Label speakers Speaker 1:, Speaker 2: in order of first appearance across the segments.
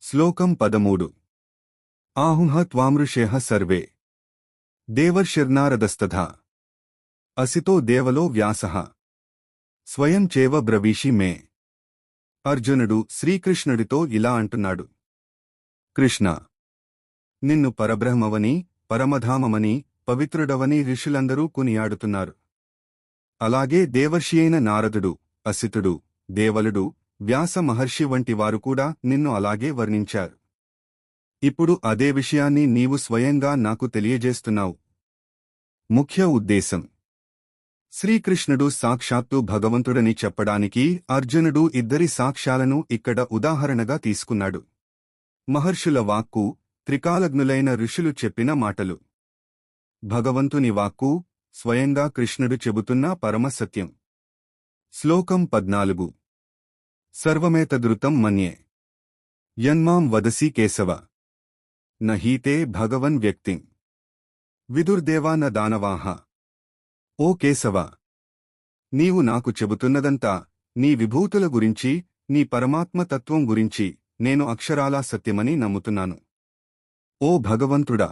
Speaker 1: శ్లోకం 13 ఆహుః త్వామృషేః సర్వే దేవర్షిర్నారదస్తథా అసితో దేవలో వ్యాసః స్వయం చేవ బ్రవీషి మే. అర్జునుడు శ్రీకృష్ణుడితో ఇలా అంటున్నాడు. కృష్ణ, నిన్ను పరబ్రహ్మవని, పరమధామమని, పవిత్రుడవని ఋషులందరూ కొనియాడుతున్నారు. అలాగే దేవర్షి అయిన నారదుడు, అసితుడు, దేవలుడు, వ్యాస మహర్షి వంటి వారు కూడా నిన్ను అలాగే వర్ణించారు. ఇప్పుడు అదే విషయాన్ని నీవు స్వయంగా నాకు తెలియజేస్తున్నావు. ముఖ్య ఉద్దేశం: శ్రీకృష్ణుడు సాక్షాత్తు భగవంతుడని చెప్పడానికి అర్జునుడు ఇద్దరి సాక్ష్యాలను ఇక్కడ ఉదాహరణగా తీసుకున్నాడు. మహర్షుల వాక్కు, త్రికాలజ్ఞులైన ఋషులు చెప్పిన మాటలు. భగవంతుని వాక్కు, స్వయంగా కృష్ణుడు చెబుతున్న పరమసత్యం. శ్లోకం 14 సర్వమేతదృతం మన్యే యన్మాం వదసి కేశవ నహీతే భగవన్ వ్యక్తిం విదుర్దేవా న దానవాః. ఓ కేశవ, నీవు నాకు చెబుతున్నదంతా నీ విభూతుల గురించి, నీ పరమాత్మతత్వం గురించి నేను అక్షరాలా సత్యమని నమ్ముతున్నాను. ఓ భగవంతుడా,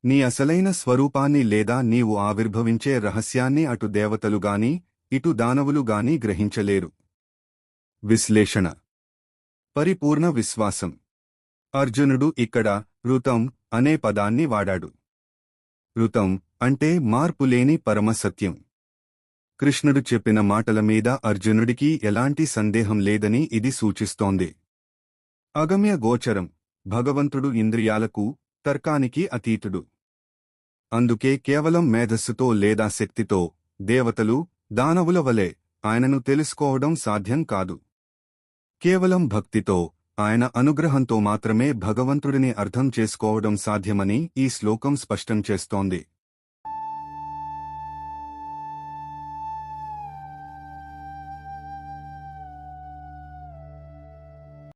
Speaker 1: నీ అసలైన స్వరూపాన్ని లేదా నీవు ఆవిర్భవించే రహస్యాన్ని అటు దేవతలుగాని ఇటు దానవులుగాని గ్రహించలేరు. విశ్లేషణ: పరిపూర్ణ విశ్వాసం. అర్జునుడు ఇక్కడ ఋతం అనే పదాన్ని వాడాడు. ఋతం అంటే మార్పులేని పరమసత్యం. కృష్ణుడు చెప్పిన మాటల మీద అర్జునుడికి ఎలాంటి సందేహం లేదని ఇది సూచిస్తోంది. అగమ్య గోచరం. భగవంతుడు ఇంద్రియాలకు, తర్కానికి అతీతుడు. అందుకే కేవలం మేధస్సుతో లేదా శక్తితో దేవతలు, దానవుల వలె ఆయనను తెలుసుకోవడం సాధ్యం కాదు. కేవలం భక్తితో, ఆయన అనుగ్రహంతో మాత్రమే భగవంతుడిని అర్థం చేసుకోవడం సాధ్యమని ఈ శ్లోకం స్పష్టం చేస్తోంది.